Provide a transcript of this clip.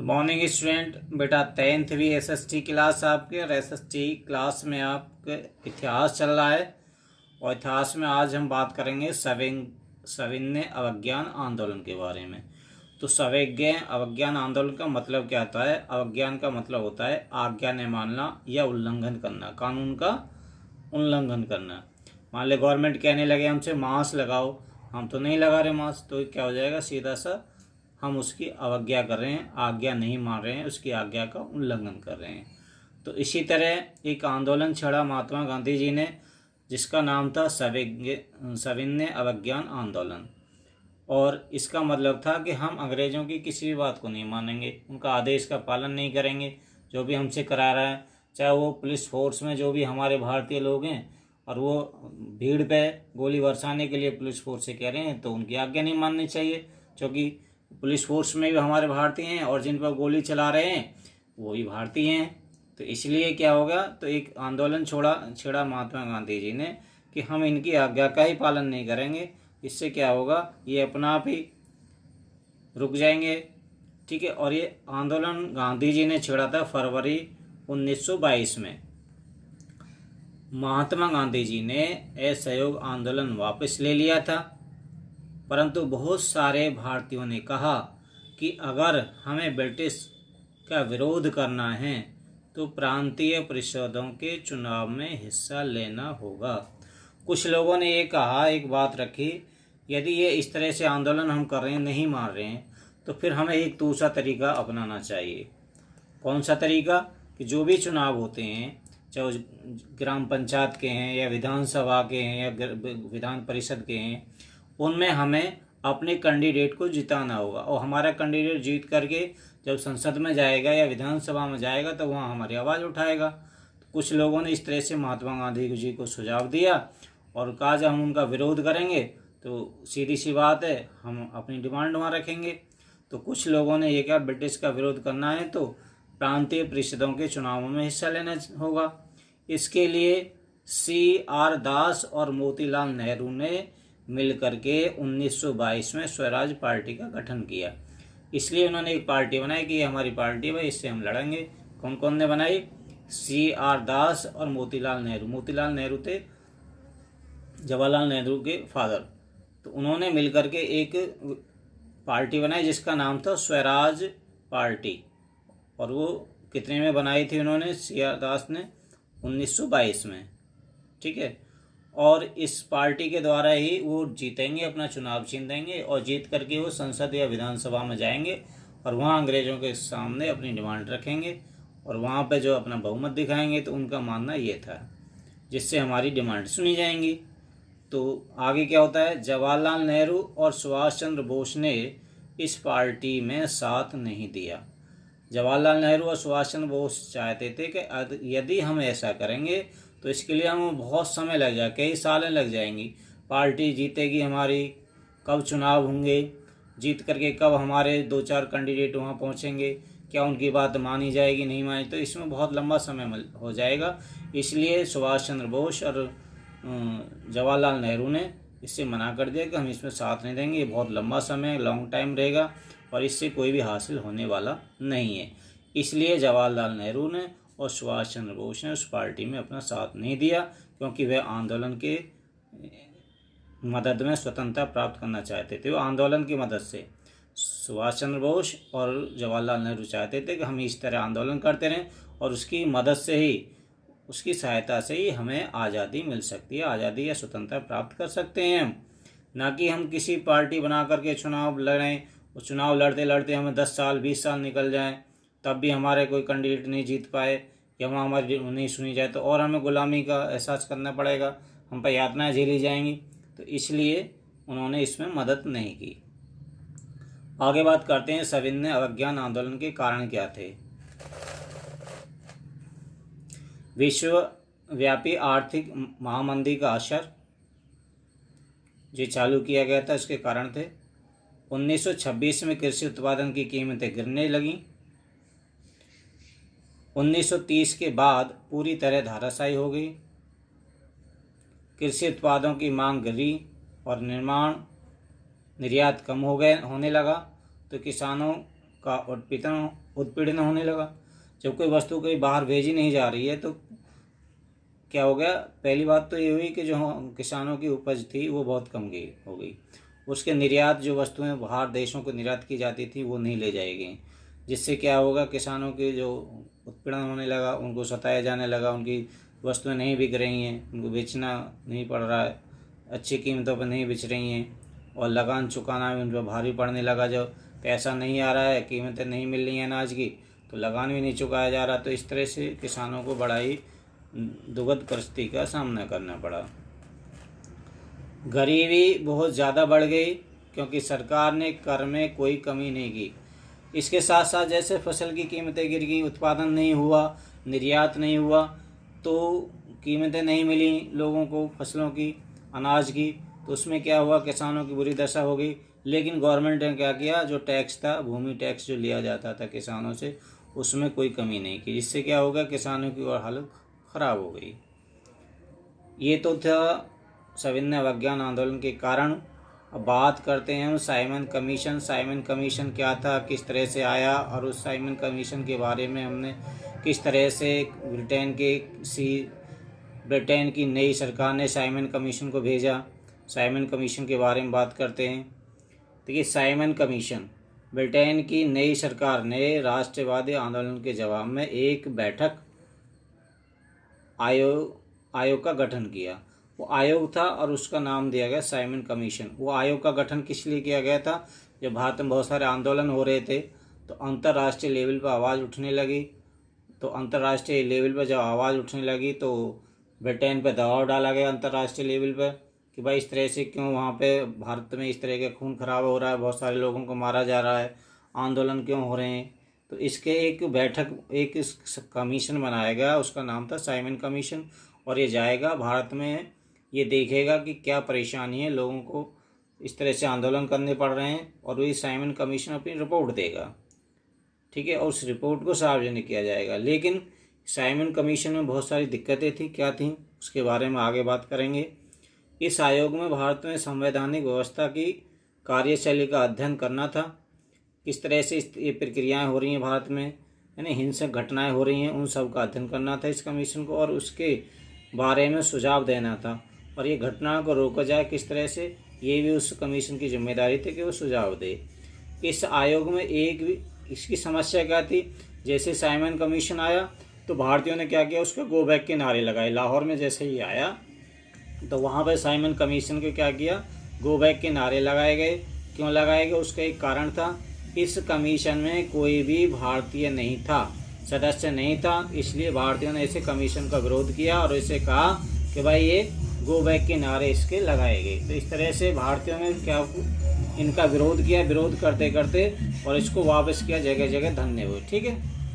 Morning student. बेटा 10वीं SST class आपके, और SST क्लास में आपके इतिहास चल रहा है। और इतिहास में आज हम बात करेंगे सविनय अवज्ञान आंदोलन के बारे में। तो सविनय अवज्ञान आंदोलन का मतलब क्या होता है? अवज्ञान का मतलब होता है आज्ञा न मानना या उल्लंघन करना, कानून का उल्लंघन करना। मान ले गवर्नमेंट कहने लगे हमसे मास्क लगाओ, हम तो नहीं लगा रहे मास्क, तो क्या हो जाएगा? सीधा सा हम उसकी अवज्ञा कर रहे हैं, आज्ञा नहीं मान रहे हैं, उसकी आज्ञा का उल्लंघन कर रहे हैं। तो इसी तरह एक आंदोलन छेड़ा महात्मा गांधी जी ने, जिसका नाम था सविनय अवज्ञान आंदोलन। और इसका मतलब था कि हम अंग्रेज़ों की किसी भी बात को नहीं मानेंगे, उनका आदेश का पालन नहीं करेंगे। जो भी हमसे करा रहा है, चाहे वो पुलिस फोर्स में जो भी हमारे भारतीय लोग हैं और वो भीड़ पे गोली बरसाने के लिए पुलिस फोर्स से कह रहे हैं, तो उनकी आज्ञा नहीं माननी चाहिए। क्योंकि पुलिस फोर्स में भी हमारे भारतीय हैं और जिन पर गोली चला रहे हैं वो भी भारतीय हैं। तो इसलिए क्या होगा? तो एक आंदोलन छेड़ा महात्मा गांधी जी ने कि हम इनकी आज्ञा का ही पालन नहीं करेंगे। इससे क्या होगा? ये अपना आप ही रुक जाएंगे। ठीक है। और ये आंदोलन गांधी जी ने छेड़ा था फरवरी 1922 में। महात्मा गांधी जी ने असहयोग आंदोलन वापस ले लिया था, परंतु बहुत सारे भारतीयों ने कहा कि अगर हमें ब्रिटिश का विरोध करना है तो प्रांतीय परिषदों के चुनाव में हिस्सा लेना होगा। कुछ लोगों ने ये कहा, एक बात रखी, यदि ये इस तरह से आंदोलन हम कर रहे हैं, नहीं मार रहे हैं, तो फिर हमें एक दूसरा तरीका अपनाना चाहिए। कौन सा तरीका? कि जो भी चुनाव होते हैं, चाहे ग्राम पंचायत के हैं या विधानसभा के हैं या विधान परिषद के हैं, उनमें हमें अपने कैंडिडेट को जिताना होगा। और हमारा कैंडिडेट जीत करके जब संसद में जाएगा या विधानसभा में जाएगा तो वहाँ हमारी आवाज़ उठाएगा। तो कुछ लोगों ने इस तरह से महात्मा गांधी जी को सुझाव दिया और कहा जब हम उनका विरोध करेंगे तो सीधी सी बात है, हम अपनी डिमांड वहाँ रखेंगे। तो कुछ लोगों ने ये कहा ब्रिटिश का विरोध करना है तो प्रांतीय परिषदों के चुनावों में हिस्सा लेना होगा। इसके लिए CR दास और मोतीलाल नेहरू ने मिलकर के 1922 में स्वराज पार्टी का गठन किया। इसलिए उन्होंने एक पार्टी बनाई कि ये हमारी पार्टी है, इससे हम लड़ेंगे। कौन कौन ने बनाई? CR दास और मोतीलाल नेहरू। मोतीलाल नेहरू थे जवाहरलाल नेहरू के फादर। तो उन्होंने मिलकर के एक पार्टी बनाई जिसका नाम था स्वराज पार्टी। और वो कितने में बनाई थी उन्होंने? CR दास ने 1922 में। ठीक है। और इस पार्टी के द्वारा ही वो जीतेंगे, अपना चुनाव छीन देंगे और जीत करके वो संसद या विधानसभा में जाएंगे और वहाँ अंग्रेज़ों के सामने अपनी डिमांड रखेंगे और वहाँ पे जो अपना बहुमत दिखाएंगे। तो उनका मानना ये था जिससे हमारी डिमांड सुनी जाएंगी। तो आगे क्या होता है? जवाहरलाल नेहरू और सुभाष चंद्र बोस ने इस पार्टी में साथ नहीं दिया। जवाहरलाल नेहरू और सुभाष चंद्र बोस चाहते थे कि यदि हम ऐसा करेंगे तो इसके लिए हमें बहुत समय लग जाए, कई सालें लग जाएंगी। पार्टी जीतेगी हमारी, कब चुनाव होंगे, जीत करके कब हमारे 2-4 कैंडिडेट वहाँ पहुँचेंगे, क्या उनकी बात मानी जाएगी नहीं मानी, तो इसमें बहुत लंबा समय हो जाएगा। इसलिए सुभाष चंद्र बोस और जवाहरलाल नेहरू ने इससे मना कर दिया कि हम इसमें साथ नहीं देंगे, ये बहुत लंबा समय, लॉन्ग टाइम रहेगा और इससे कोई भी हासिल होने वाला नहीं है। इसलिए जवाहरलाल नेहरू ने और सुभाष चंद्र बोस ने उस पार्टी में अपना साथ नहीं दिया, क्योंकि वे आंदोलन के मदद में स्वतंत्रता प्राप्त करना चाहते थे। वो आंदोलन की मदद से सुभाष चंद्र बोस और जवाहरलाल नेहरू चाहते थे कि हम इस तरह आंदोलन करते रहें और उसकी मदद से ही, उसकी सहायता से ही हमें आज़ादी मिल सकती है, आज़ादी या स्वतंत्रता प्राप्त कर सकते हैं हम। ना कि हम किसी पार्टी बना करके चुनाव लड़ें और चुनाव लड़ते लड़ते हमें 10 साल 20 साल निकल जाएं, तब भी हमारे कोई कैंडिडेट नहीं जीत पाए या वहाँ हमारी नहीं सुनी जाए, तो और हमें गुलामी का एहसास करना पड़ेगा, हम पर यातनाएं झेली जाएंगी। तो इसलिए उन्होंने इसमें मदद नहीं की। आगे बात करते हैं सविनय अवज्ञान आंदोलन के कारण क्या थे। विश्वव्यापी आर्थिक महामंदी का असर जो चालू किया गया था, उसके कारण थे। 1926 में कृषि उत्पादन की कीमतें गिरने लगीं। 1930 के बाद पूरी तरह धराशायी हो गई। कृषि उत्पादों की मांग गिरी और निर्यात कम होने लगा, तो किसानों का उत्पीड़न होने लगा। जब कोई वस्तु कहीं बाहर भेजी नहीं जा रही है तो क्या हो गया, पहली बात तो ये हुई कि जो किसानों की उपज थी वो बहुत कम हो गई। उसके निर्यात, जो वस्तुएं बाहर देशों को निर्यात की जाती थी वो नहीं ले जाएगी, जिससे क्या होगा, किसानों के जो उत्पीड़न होने लगा, उनको सताया जाने लगा, उनकी वस्तुएं नहीं बिक रही हैं, उनको बेचना नहीं पड़ रहा है, अच्छी कीमतों पर नहीं बेच रही हैं, और लगान चुकाना भी उन पर भारी पड़ने लगा। जब पैसा नहीं आ रहा है, कीमतें नहीं मिल रही हैं अनाज की, तो लगान भी नहीं चुकाया जा रहा। तो इस तरह से किसानों को बड़ा ही दुखद परिस्थिति का सामना करना पड़ा। गरीबी बहुत ज़्यादा बढ़ गई क्योंकि सरकार ने कर में कोई कमी नहीं की। इसके साथ साथ जैसे फसल की कीमतें गिर गई, उत्पादन नहीं हुआ, निर्यात नहीं हुआ, तो कीमतें नहीं मिली लोगों को फसलों की, अनाज की, तो उसमें क्या हुआ, किसानों की बुरी दशा हो गई। लेकिन गवर्नमेंट ने क्या किया, जो टैक्स था, भूमि टैक्स जो लिया जाता था किसानों से, उसमें कोई कमी नहीं की, जिससे क्या होगा, किसानों की और हालत ख़राब हो गई। ये तो था सविनय अवज्ञान आंदोलन के कारण। अब बात करते हैं हम साइमन कमीशन। साइमन कमीशन क्या था, किस तरह से आया, और उस साइमन कमीशन के बारे में हमने किस तरह से ब्रिटेन की नई सरकार ने साइमन कमीशन को भेजा। साइमन कमीशन के बारे में बात करते हैं। देखिए, साइमन कमीशन, ब्रिटेन की नई सरकार ने राष्ट्रवादी आंदोलन के जवाब में एक बैठक आयोग का गठन किया। वो आयोग था और उसका नाम दिया गया साइमन कमीशन। वो आयोग का गठन किस लिए किया गया था, जब भारत में बहुत सारे आंदोलन हो रहे थे तो अंतर्राष्ट्रीय लेवल पर आवाज़ उठने लगी। तो अंतर्राष्ट्रीय लेवल पर जब आवाज़ उठने लगी तो ब्रिटेन पर दबाव डाला गया अंतर्राष्ट्रीय लेवल पर कि भाई इस तरह से क्यों वहाँ पे भारत में इस तरह के खून खराब हो रहा है, बहुत सारे लोगों को मारा जा रहा है, आंदोलन क्यों हो रहे हैं। तो इसके एक कमीशन बनाया गया, उसका नाम था साइमन कमीशन। और ये जाएगा भारत में, ये देखेगा कि क्या परेशानी है, लोगों को इस तरह से आंदोलन करने पड़ रहे हैं, और वही साइमन कमीशन अपनी रिपोर्ट देगा, ठीक है, और उस रिपोर्ट को सार्वजनिक किया जाएगा। लेकिन साइमन कमीशन में बहुत सारी दिक्कतें थी, क्या थी उसके बारे में आगे बात करेंगे। इस आयोग में भारत में संवैधानिक व्यवस्था की कार्यशैली का अध्ययन करना था, किस तरह से ये प्रक्रियाएँ हो रही हैं भारत में, यानी हिंसक घटनाएँ हो रही हैं, उन सब का अध्ययन करना था इस कमीशन को, और उसके बारे में सुझाव देना था, और ये घटनाओं को रोका जाए किस तरह से, ये भी उस कमीशन की जिम्मेदारी थी कि वो सुझाव दे। इस आयोग में इसकी समस्या क्या थी, जैसे साइमन कमीशन आया तो भारतीयों ने क्या किया, उसका गो बैक के नारे लगाए। लाहौर में जैसे ही आया तो वहाँ पर साइमन कमीशन के क्या किया, गो बैक के नारे लगाए गए। क्यों लगाए गए, उसका एक कारण था, इस कमीशन में कोई भी भारतीय नहीं था, सदस्य नहीं था, इसलिए भारतीयों ने इसे कमीशन का विरोध किया और इसे कहा कि भाई ये गो बैक के नारे इसके लगाए गए। तो इस तरह से भारतीयों ने क्या इनका विरोध किया, विरोध करते करते और इसको वापस किया, जगह जगह धरने हुए, ठीक है।